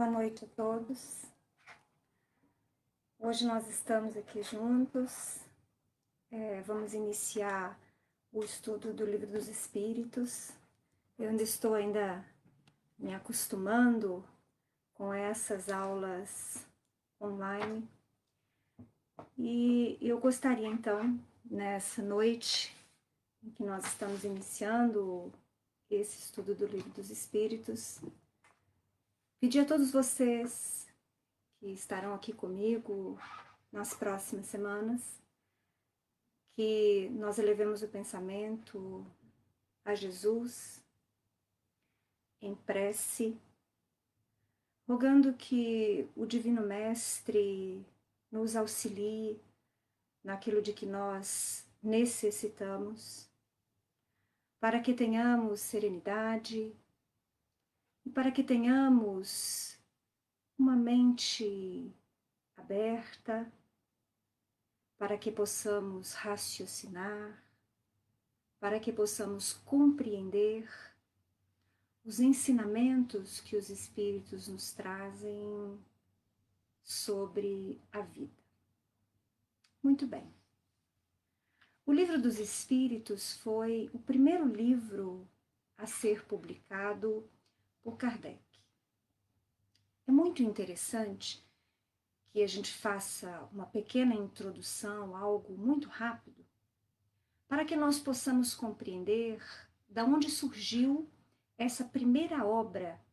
Boa noite a todos. Hoje nós estamos aqui juntos. Vamos iniciar o estudo do Livro dos Espíritos. Eu ainda estou me acostumando com essas aulas online. E eu gostaria então, nessa noite em que nós estamos iniciando esse estudo do Livro dos Espíritos, pedir a todos vocês que estarão aqui comigo nas próximas semanas, que nós elevemos o pensamento a Jesus em prece, rogando que o Divino Mestre nos auxilie naquilo de que nós necessitamos, para que tenhamos serenidade e para que tenhamos uma mente aberta, para que possamos raciocinar, para que possamos compreender os ensinamentos que os Espíritos nos trazem sobre a vida. Muito bem. O Livro dos Espíritos foi o primeiro livro a ser publicado por Kardec. É muito interessante que a gente faça uma pequena introdução, algo muito rápido, para que nós possamos compreender de onde surgiu essa primeira obra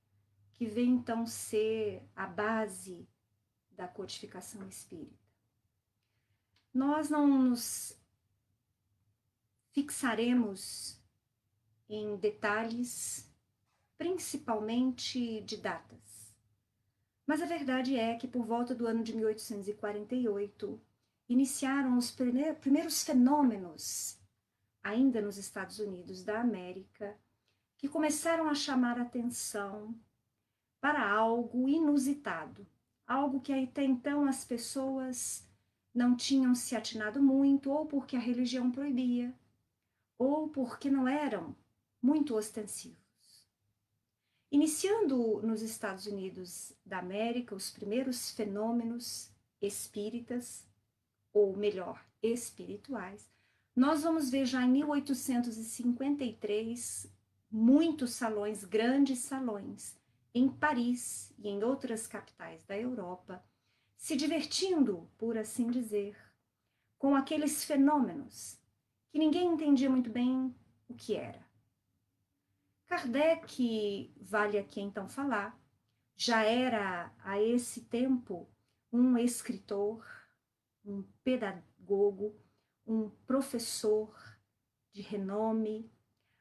que vem então ser a base da codificação espírita. Nós não nos fixaremos em detalhes, principalmente de datas. Mas a verdade é que por volta do ano de 1848, iniciaram os primeiros fenômenos, ainda nos Estados Unidos da América, que começaram a chamar a atenção para algo inusitado, algo que até então as pessoas não tinham se atinado muito, ou porque a religião proibia, ou porque não eram muito ostensivos. Iniciando nos Estados Unidos da América os primeiros fenômenos espíritas, ou melhor, espirituais, nós vamos ver já em 1853 muitos salões, grandes salões, em Paris e em outras capitais da Europa, se divertindo, por assim dizer, com aqueles fenômenos que ninguém entendia muito bem o que era. Kardec, vale aqui então falar, já era a esse tempo um escritor, um pedagogo, um professor de renome,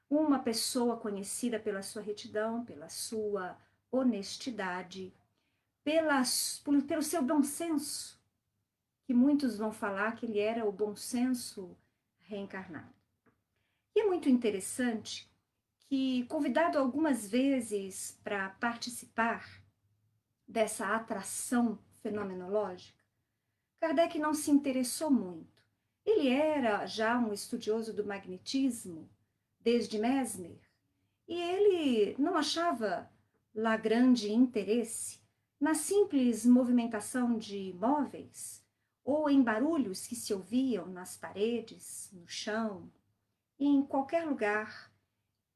uma pessoa conhecida pela sua retidão, pela sua honestidade, pelo seu bom senso, que muitos vão falar que ele era o bom senso reencarnado. E é muito interessante que, convidado algumas vezes para participar dessa atração fenomenológica, Kardec não se interessou muito. Ele era já um estudioso do magnetismo, desde Mesmer, e ele não achava lá grande interesse na simples movimentação de móveis ou em barulhos que se ouviam nas paredes, no chão, em qualquer lugar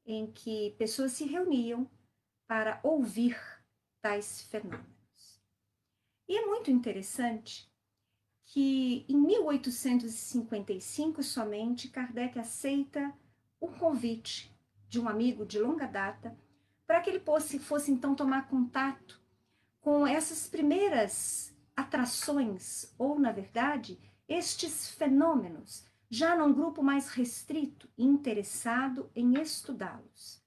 em que pessoas se reuniam para ouvir tais fenômenos. E é muito interessante que em 1855 somente Kardec aceita um convite de um amigo de longa data para que ele fosse então tomar contato com essas primeiras atrações, ou na verdade, estes fenômenos, já num grupo mais restrito e interessado em estudá-los.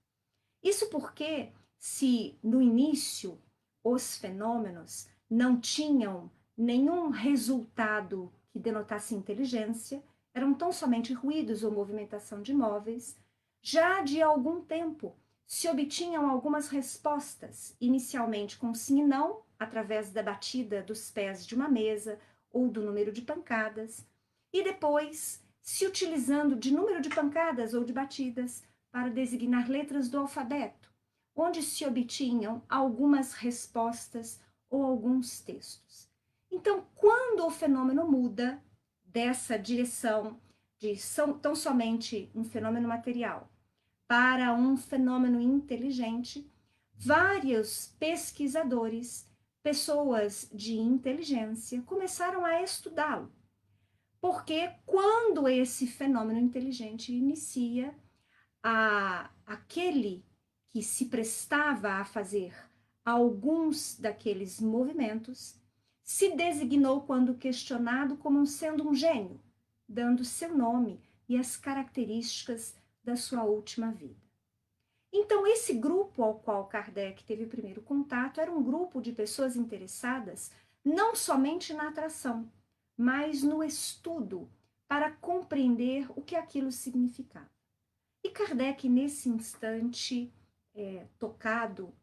Isso porque, se no início os fenômenos não tinham nenhum resultado que denotasse inteligência, eram tão somente ruídos ou movimentação de móveis, já de algum tempo se obtinham algumas respostas, inicialmente com sim e não, através da batida dos pés de uma mesa ou do número de pancadas, e depois se utilizando de número de pancadas ou de batidas para designar letras do alfabeto, onde se obtinham algumas respostas ou alguns textos. Então, quando o fenômeno muda dessa direção de tão somente um fenômeno material para um fenômeno inteligente, vários pesquisadores, pessoas de inteligência, começaram a estudá-lo. Porque quando esse fenômeno inteligente inicia, aquele que se prestava a fazer alguns daqueles movimentos se designou, quando questionado, como sendo um gênio, dando seu nome e as características da sua última vida. Então, esse grupo ao qual Kardec teve o primeiro contato era um grupo de pessoas interessadas não somente na atração, mas no estudo para compreender o que aquilo significava. E Kardec, nesse instante, tocado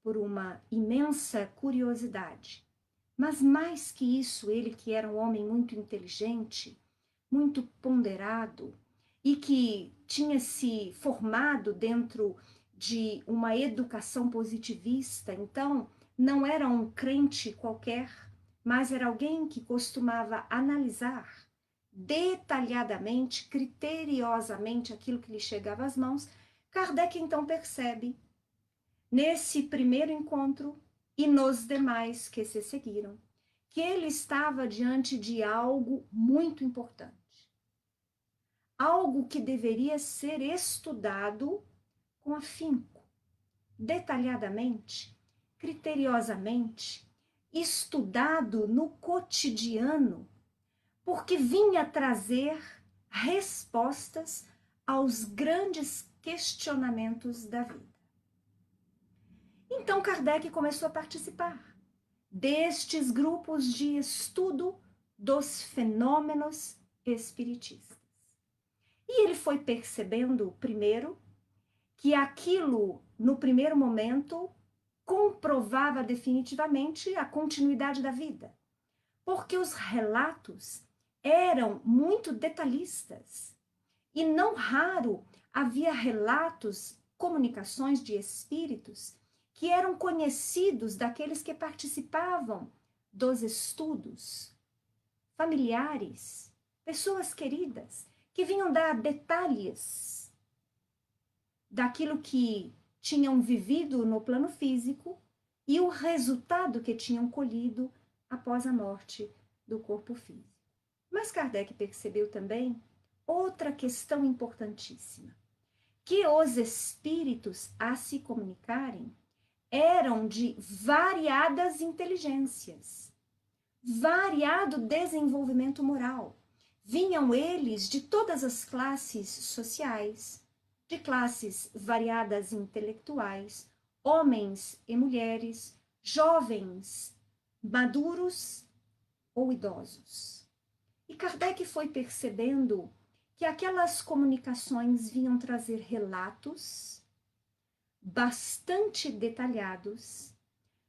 por uma imensa curiosidade, mas mais que isso, ele que era um homem muito inteligente, muito ponderado e que tinha se formado dentro de uma educação positivista, então não era um crente qualquer, mas era alguém que costumava analisar detalhadamente, criteriosamente aquilo que lhe chegava às mãos. Kardec então percebe, nesse primeiro encontro e nos demais que se seguiram, que ele estava diante de algo muito importante. Algo que deveria ser estudado com afinco, detalhadamente, criteriosamente, estudado no cotidiano, porque vinha trazer respostas aos grandes questionamentos da vida. Então Kardec começou a participar destes grupos de estudo dos fenômenos espiritistas. E ele foi percebendo, primeiro, que aquilo, no primeiro momento, comprovava definitivamente a continuidade da vida, porque os relatos eram muito detalhistas e não raro havia relatos, comunicações de espíritos que eram conhecidos daqueles que participavam dos estudos, familiares, pessoas queridas, que vinham dar detalhes daquilo que tinham vivido no plano físico e o resultado que tinham colhido após a morte do corpo físico. Mas Kardec percebeu também outra questão importantíssima, que os espíritos a se comunicarem eram de variadas inteligências, variado desenvolvimento moral. Vinham eles de todas as classes sociais, de classes variadas intelectuais, homens e mulheres, jovens, maduros ou idosos. E Kardec foi percebendo que aquelas comunicações vinham trazer relatos bastante detalhados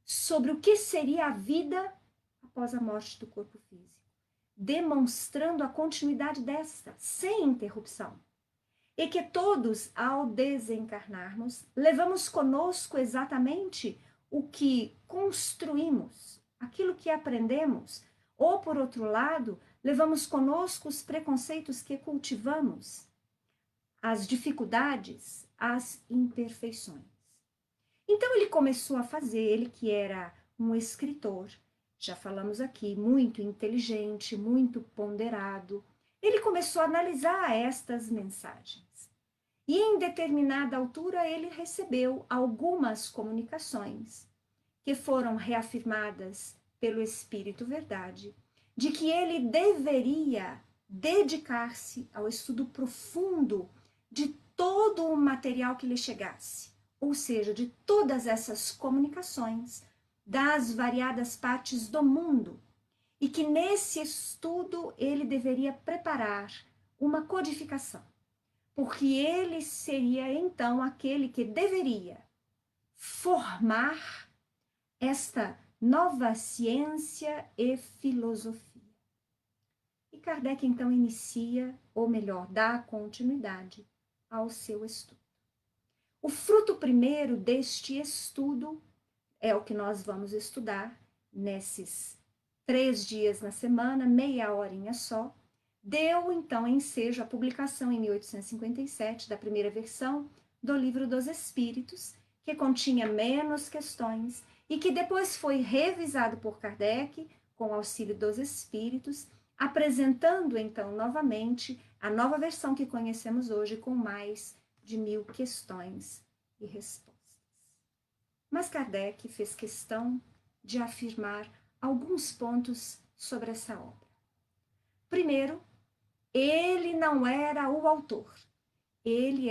sobre o que seria a vida após a morte do corpo físico, demonstrando a continuidade desta, sem interrupção. E que todos, ao desencarnarmos, levamos conosco exatamente o que construímos, aquilo que aprendemos, ou, por outro lado, levamos conosco os preconceitos que cultivamos, as dificuldades, as imperfeições. Então ele começou a fazer, ele que era um escritor, já falamos aqui, muito inteligente, muito ponderado, ele começou a analisar estas mensagens. E em determinada altura ele recebeu algumas comunicações que foram reafirmadas pelo Espírito Verdade, de que ele deveria dedicar-se ao estudo profundo de todo o material que lhe chegasse, ou seja, de todas essas comunicações das variadas partes do mundo, e que nesse estudo ele deveria preparar uma codificação, porque ele seria então aquele que deveria formar esta nova ciência e filosofia. E Kardec então inicia, ou melhor, dá continuidade ao seu estudo. O fruto primeiro deste estudo é o que nós vamos estudar nesses 3 dias na semana, meia horinha só. Deu, então, ensejo a publicação em 1857 da primeira versão do Livro dos Espíritos, que continha menos questões e que depois foi revisado por Kardec com auxílio dos Espíritos, apresentando, então, novamente a nova versão que conhecemos hoje com mais de 1000 questões e respostas. Mas Kardec fez questão de afirmar alguns pontos sobre essa obra. Primeiro, ele não era o autor. Ele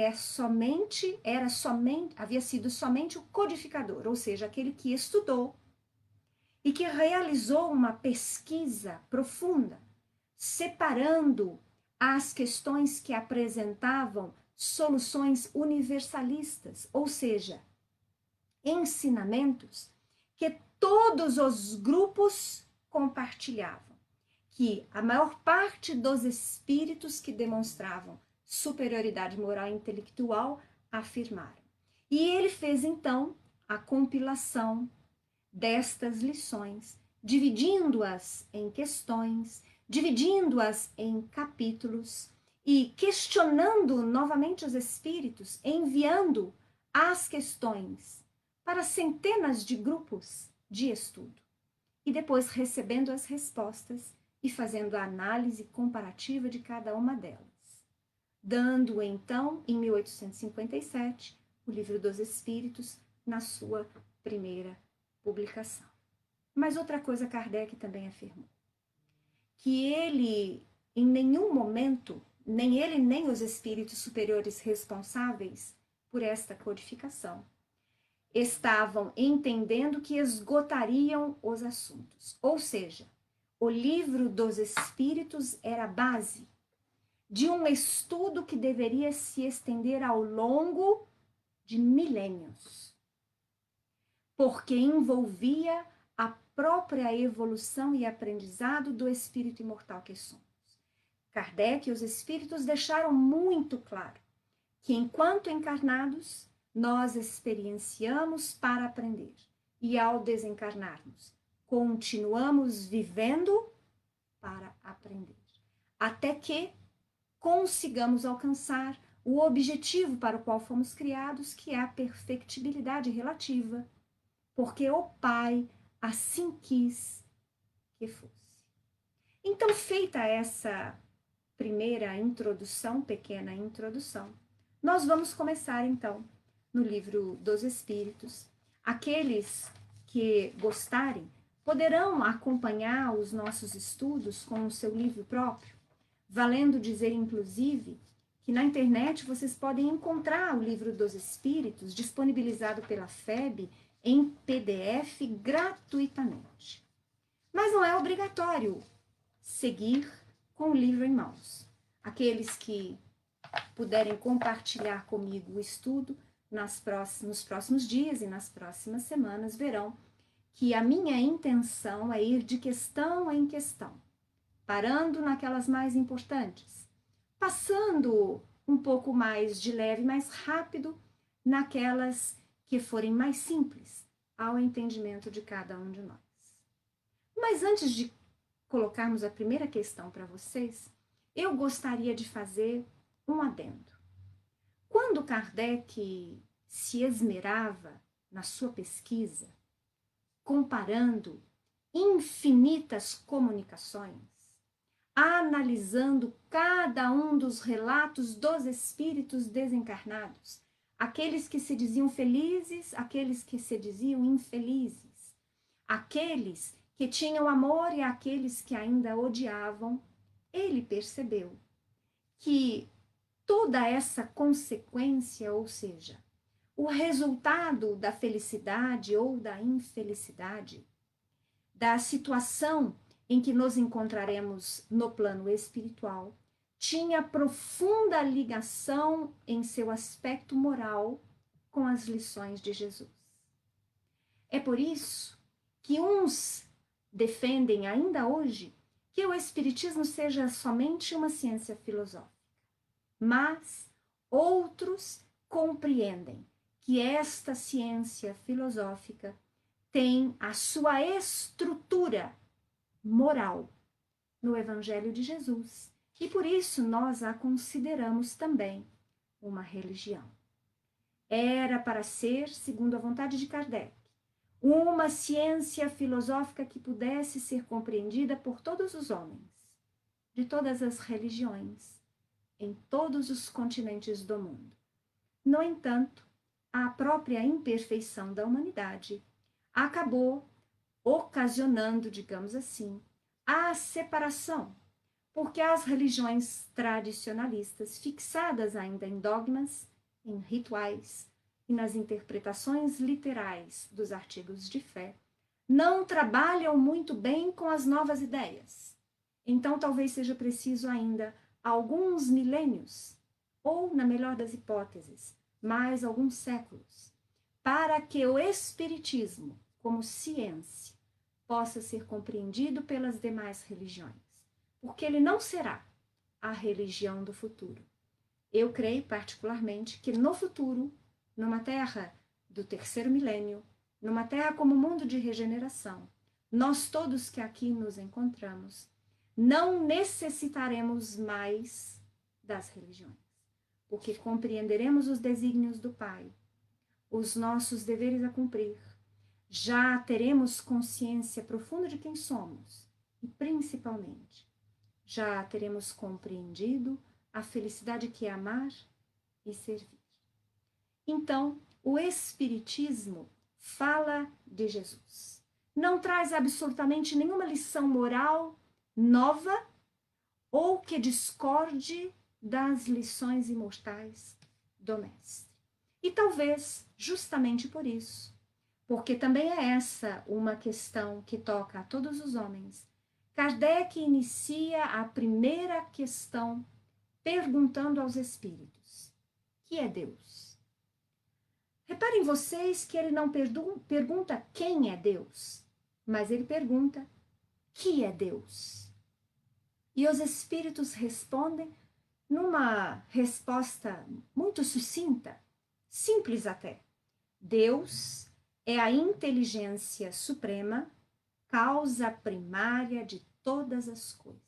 havia sido somente o codificador, ou seja, aquele que estudou e que realizou uma pesquisa profunda, separando as questões que apresentavam soluções universalistas, ou seja, ensinamentos que todos os grupos compartilhavam, que a maior parte dos espíritos que demonstravam superioridade moral e intelectual afirmaram. E ele fez então a compilação destas lições, dividindo-as em questões, dividindo-as em capítulos e questionando novamente os espíritos, enviando as questões para centenas de grupos de estudo e depois recebendo as respostas e fazendo a análise comparativa de cada uma delas, dando então, em 1857, o Livro dos Espíritos na sua primeira publicação. Mas outra coisa Kardec também afirmou, que ele, em nenhum momento, nem ele nem os espíritos superiores responsáveis por esta codificação, estavam entendendo que esgotariam os assuntos. Ou seja, o Livro dos Espíritos era a base de um estudo que deveria se estender ao longo de milênios, porque envolvia a própria evolução e aprendizado do espírito imortal que somos. Kardec e os espíritos deixaram muito claro que, enquanto encarnados, nós experienciamos para aprender. E ao desencarnarmos, continuamos vivendo para aprender. Até que consigamos alcançar o objetivo para o qual fomos criados, que é a perfectibilidade relativa, porque o Pai assim quis que fosse. Então, feita essa primeira introdução, pequena introdução, nós vamos começar então no Livro dos Espíritos. Aqueles que gostarem poderão acompanhar os nossos estudos com o seu livro próprio, valendo dizer, inclusive, que na internet vocês podem encontrar o Livro dos Espíritos disponibilizado pela FEB em PDF gratuitamente. Mas não é obrigatório seguir com o livro em mãos. Aqueles que puderem compartilhar comigo o estudo nos próximos dias e nas próximas semanas verão que a minha intenção é ir de questão em questão, parando naquelas mais importantes, passando um pouco mais de leve, mais rápido naquelas que forem mais simples ao entendimento de cada um de nós. Mas antes de colocarmos a primeira questão para vocês, eu gostaria de fazer um adendo. Quando Kardec se esmerava na sua pesquisa, comparando infinitas comunicações, analisando cada um dos relatos dos espíritos desencarnados, aqueles que se diziam felizes, aqueles que se diziam infelizes, aqueles que tinham amor e aqueles que ainda odiavam, ele percebeu que toda essa consequência, ou seja, o resultado da felicidade ou da infelicidade, da situação em que nos encontraremos no plano espiritual, tinha profunda ligação em seu aspecto moral com as lições de Jesus. É por isso que uns defendem ainda hoje que o Espiritismo seja somente uma ciência filosófica, mas outros compreendem que esta ciência filosófica tem a sua estrutura moral no Evangelho de Jesus. E por isso nós a consideramos também uma religião. Era para ser, segundo a vontade de Kardec, uma ciência filosófica que pudesse ser compreendida por todos os homens, de todas as religiões, em todos os continentes do mundo. No entanto, a própria imperfeição da humanidade acabou ocasionando, digamos assim, a separação, porque as religiões tradicionalistas, fixadas ainda em dogmas, em rituais e nas interpretações literais dos artigos de fé, não trabalham muito bem com as novas ideias. Então, talvez seja preciso ainda alguns milênios, ou, na melhor das hipóteses, mais alguns séculos, para que o Espiritismo, como ciência, possa ser compreendido pelas demais religiões, porque ele não será a religião do futuro. Eu creio particularmente que no futuro, numa terra do terceiro milênio, numa terra como mundo de regeneração, nós todos que aqui nos encontramos, não necessitaremos mais das religiões, porque compreenderemos os desígnios do Pai, os nossos deveres a cumprir, já teremos consciência profunda de quem somos e, principalmente, já teremos compreendido a felicidade que é amar e servir. Então, o Espiritismo fala de Jesus. Não traz absolutamente nenhuma lição moral nova ou que discorde das lições imortais do Mestre. E talvez, justamente por isso, porque também é essa uma questão que toca a todos os homens, Kardec inicia a primeira questão perguntando aos espíritos: que é Deus? Reparem vocês que ele não pergunta quem é Deus, mas ele pergunta: que é Deus? E os espíritos respondem numa resposta muito sucinta, simples até: Deus é a inteligência suprema, causa primária de todas as coisas.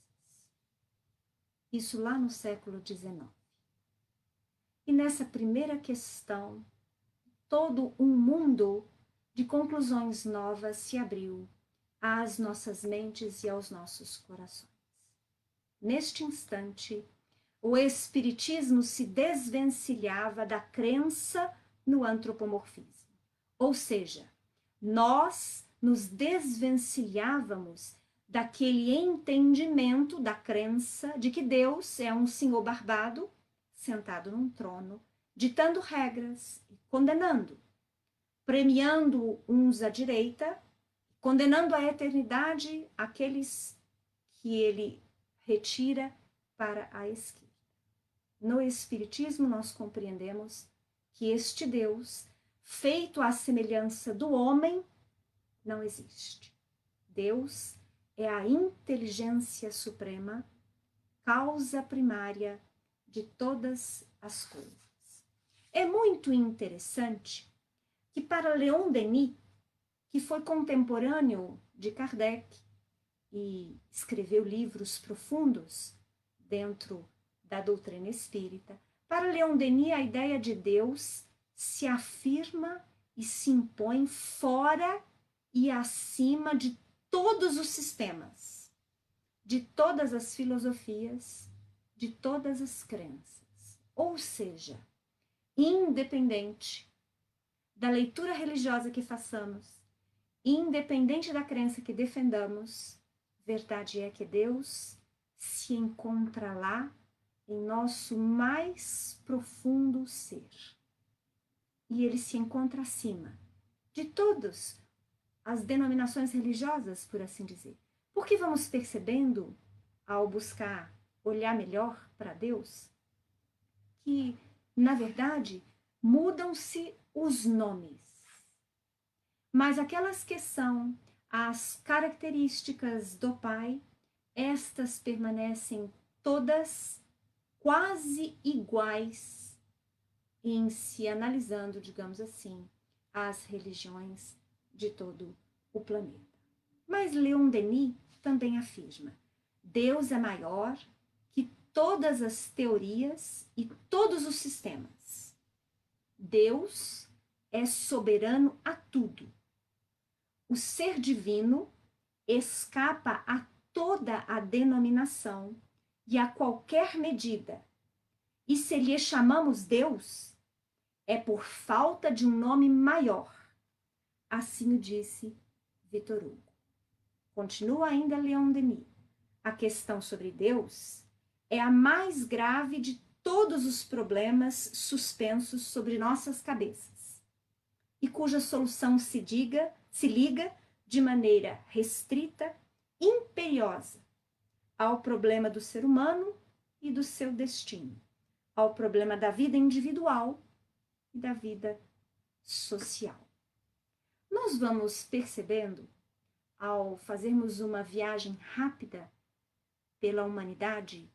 Isso lá no século XIX. E nessa primeira questão, todo um mundo de conclusões novas se abriu às nossas mentes e aos nossos corações. Neste instante, o Espiritismo se desvencilhava da crença no antropomorfismo. Ou seja, nós nos desvencilhávamos daquele entendimento da crença de que Deus é um senhor barbado, sentado num trono, ditando regras e condenando, premiando uns à direita, condenando à eternidade aqueles que ele retira para a esquerda. No Espiritismo, nós compreendemos que este Deus, feito à semelhança do homem, não existe. Deus é a inteligência suprema, causa primária de todas as coisas. É muito interessante que para Leon Denis, que foi contemporâneo de Kardec e escreveu livros profundos dentro da doutrina espírita, para Leon Denis a ideia de Deus se afirma e se impõe fora e acima de todos os sistemas, de todas as filosofias, de todas as crenças. Ou seja, independente da leitura religiosa que façamos, independente da crença que defendamos, verdade é que Deus se encontra lá em nosso mais profundo ser. E ele se encontra acima de todas as denominações religiosas, por assim dizer. Porque vamos percebendo, ao buscar olhar melhor para Deus, que, na verdade, mudam-se os nomes. Mas aquelas que são as características do Pai, estas permanecem todas quase iguais em se analisando, digamos assim, as religiões de todo o planeta. Mas Leon Denis também afirma: Deus é maior que todas as teorias e todos os sistemas. Deus é soberano a tudo. O ser divino escapa a toda a denominação e a qualquer medida. E se lhe chamamos Deus, é por falta de um nome maior. Assim o disse Victor Hugo. Continua ainda Leon Denis. A questão sobre Deus é a mais grave de todos os problemas suspensos sobre nossas cabeças e cuja solução se liga de maneira restrita, imperiosa, ao problema do ser humano e do seu destino, ao problema da vida individual e da vida social. Nós vamos percebendo, ao fazermos uma viagem rápida pela humanidade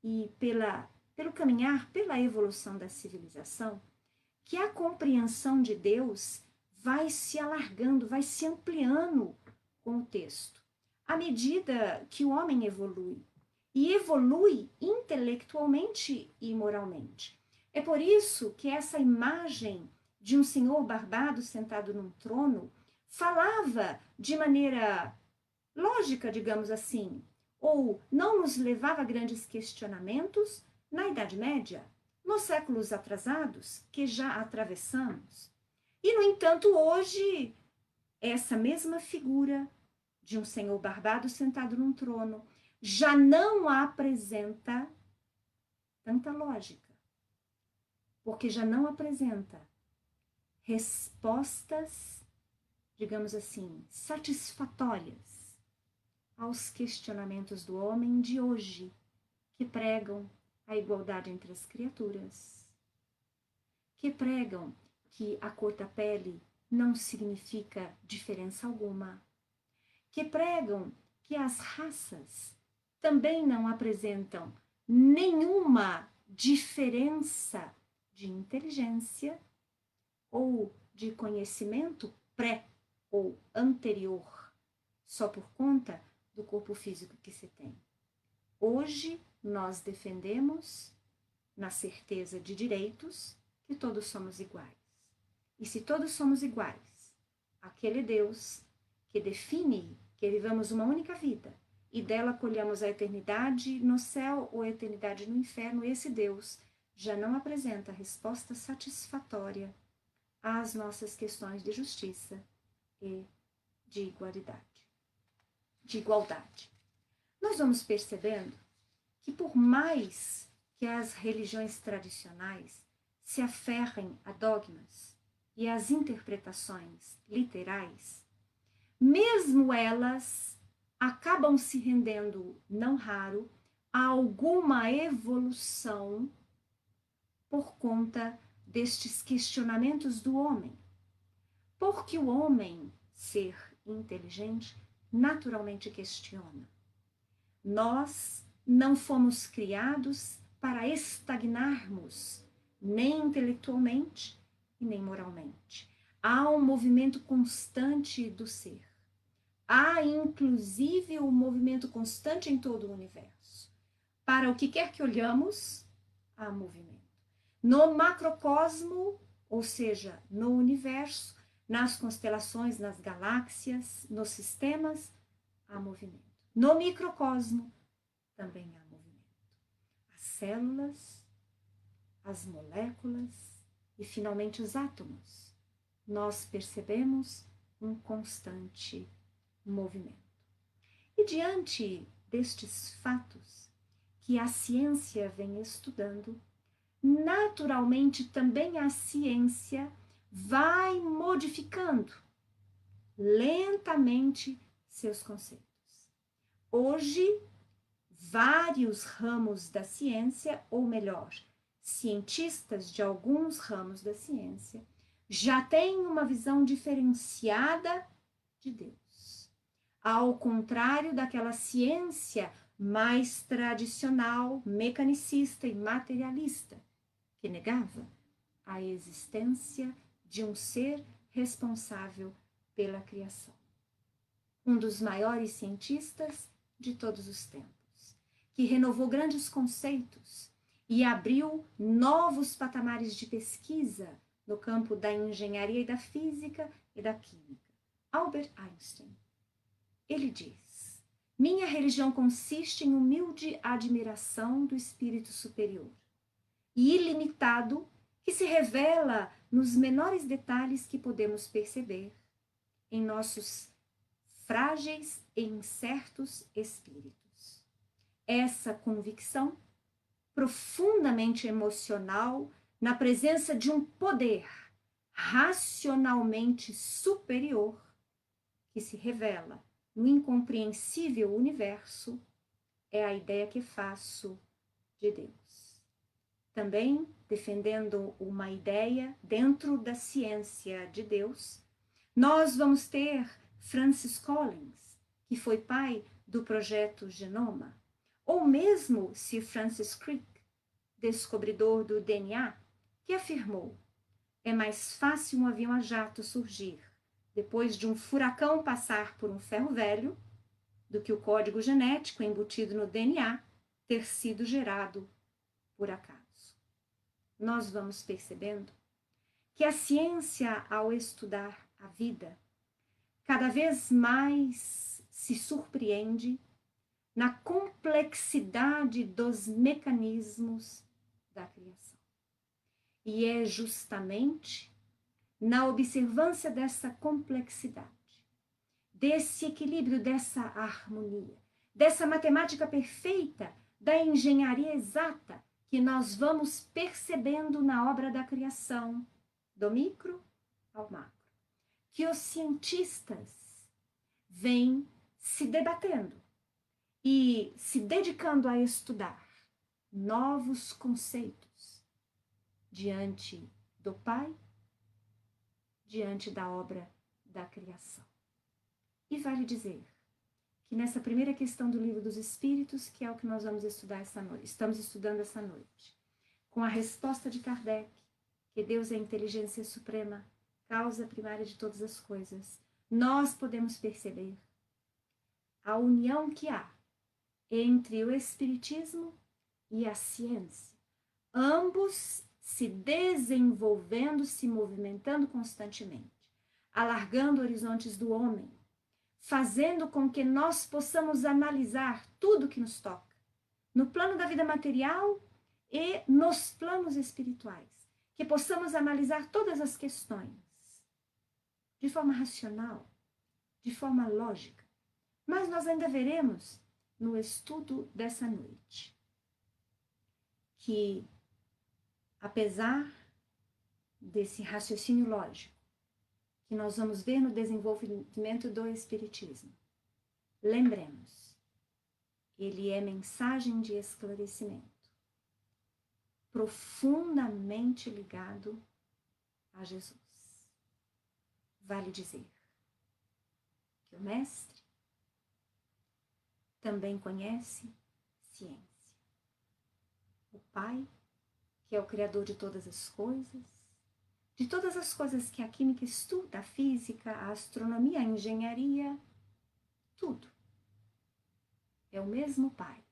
e pelo caminhar, pela evolução da civilização, que a compreensão de Deus vai se alargando, vai se ampliando com o texto, à medida que o homem evolui, e evolui intelectualmente e moralmente. É por isso que essa imagem de um senhor barbado sentado num trono falava de maneira lógica, digamos assim, ou não nos levava a grandes questionamentos na Idade Média, nos séculos atrasados que já atravessamos. E, no entanto, hoje, essa mesma figura de um senhor barbado sentado num trono já não apresenta tanta lógica, porque já não apresenta respostas, digamos assim, satisfatórias aos questionamentos do homem de hoje, que pregam a igualdade entre as criaturas, que pregam que a cor da pele não significa diferença alguma, que pregam que as raças também não apresentam nenhuma diferença de inteligência ou de conhecimento pré ou anterior, só por conta do corpo físico que se tem. Hoje nós defendemos, na certeza de direitos, que todos somos iguais. E se todos somos iguais, aquele Deus que define que vivamos uma única vida e dela colhamos a eternidade no céu ou a eternidade no inferno, esse Deus já não apresenta resposta satisfatória às nossas questões de justiça e de igualdade. Nós vamos percebendo que por mais que as religiões tradicionais se aferrem a dogmas e às interpretações literais, mesmo elas acabam se rendendo, não raro, a alguma evolução por conta destes questionamentos do homem. Porque o homem, ser inteligente, naturalmente questiona. Nós não fomos criados para estagnarmos, nem intelectualmente e nem moralmente. Há um movimento constante do ser. Há, inclusive, um movimento constante em todo o universo. Para o que quer que olhamos, há movimento. No macrocosmo, ou seja, no universo, nas constelações, nas galáxias, nos sistemas, há movimento. No microcosmo, também há movimento. As células, as moléculas e, finalmente, os átomos. Nós percebemos um constante movimento. E diante destes fatos que a ciência vem estudando, naturalmente também a ciência vai modificando lentamente seus conceitos. Hoje, vários ramos da ciência, ou melhor, cientistas de alguns ramos da ciência, já têm uma visão diferenciada de Deus. Ao contrário daquela ciência mais tradicional, mecanicista e materialista, que negava a existência de um ser responsável pela criação. Um dos maiores cientistas de todos os tempos, que renovou grandes conceitos e abriu novos patamares de pesquisa no campo da engenharia e da física e da química. Albert Einstein. Ele diz: minha religião consiste em humilde admiração do espírito superior e ilimitado que se revela nos menores detalhes que podemos perceber em nossos frágeis e incertos espíritos. Essa convicção, profundamente emocional, na presença de um poder racionalmente superior que se revela no incompreensível universo, é a ideia que faço de Deus. Também defendendo uma ideia dentro da ciência de Deus, nós vamos ter Francis Collins, que foi pai do projeto Genoma, ou mesmo Sir Francis Crick, descobridor do DNA, que afirmou: é mais fácil um avião a jato surgir depois de um furacão passar por um ferro velho do que o código genético embutido no DNA ter sido gerado por acaso. Nós vamos percebendo que a ciência, ao estudar a vida, cada vez mais se surpreende na complexidade dos mecanismos da criação. E é justamente na observância dessa complexidade, desse equilíbrio, dessa harmonia, dessa matemática perfeita, da engenharia exata, que nós vamos percebendo na obra da criação, do micro ao macro, que os cientistas vêm se debatendo e se dedicando a estudar novos conceitos diante do Pai, diante da obra da criação. E vale dizer que nessa primeira questão do Livro dos Espíritos, que é o que nós vamos estudar essa noite, estamos estudando essa noite, com a resposta de Kardec, que Deus é a inteligência suprema, causa primária de todas as coisas, nós podemos perceber a união que há entre o Espiritismo e a ciência, ambos se desenvolvendo, se movimentando constantemente, alargando horizontes do homem, fazendo com que nós possamos analisar tudo que nos toca, no plano da vida material e nos planos espirituais, que possamos analisar todas as questões de forma racional, de forma lógica. Mas nós ainda veremos no estudo dessa noite que, apesar desse raciocínio lógico, que nós vamos ver no desenvolvimento do Espiritismo, lembremos, ele é mensagem de esclarecimento, profundamente ligado a Jesus. Vale dizer que o Mestre também conhece ciência. O Pai, que é o Criador de todas as coisas que a química estuda, a física, a astronomia, a engenharia, tudo. É o mesmo Pai,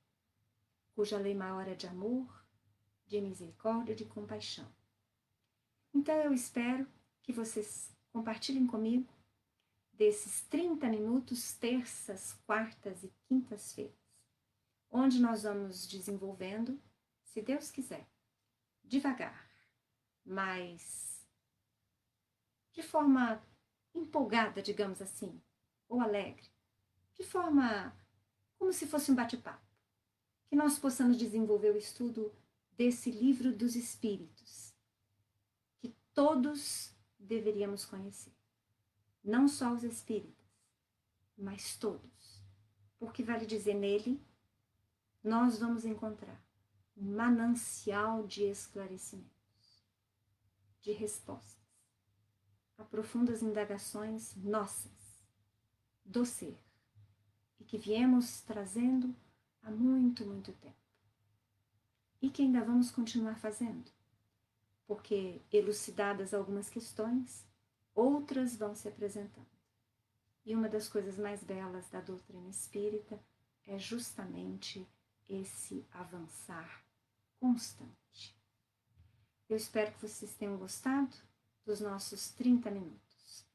cuja lei maior é de amor, de misericórdia, de compaixão. Então eu espero que vocês compartilhem comigo desses 30 minutos, terças, quartas e quintas-feiras, onde nós vamos desenvolvendo, se Deus quiser, devagar, mas de forma empolgada, digamos assim, ou alegre, de forma como se fosse um bate-papo, que nós possamos desenvolver o estudo desse livro dos Espíritos, que todos deveríamos conhecer. Não só os espíritas, mas todos. Porque vale dizer, nele, nós vamos encontrar um manancial de esclarecimentos, de respostas a profundas indagações nossas, do ser, e que viemos trazendo há muito, muito tempo. E que ainda vamos continuar fazendo, porque elucidadas algumas questões, outras vão se apresentando. E uma das coisas mais belas da doutrina espírita é justamente esse avançar constante. Eu espero que vocês tenham gostado dos nossos 30 minutos.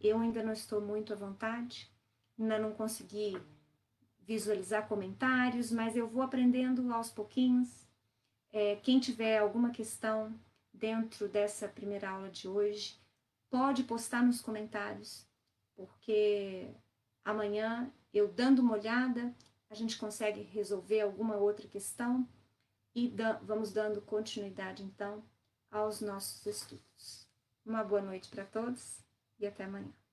Eu ainda não estou muito à vontade, ainda não consegui visualizar comentários, mas eu vou aprendendo aos pouquinhos. Quem tiver alguma questão dentro dessa primeira aula de hoje, pode postar nos comentários, porque amanhã, eu dando uma olhada, a gente consegue resolver alguma outra questão e vamos dando continuidade, então, aos nossos estudos. Uma boa noite para todos e até amanhã.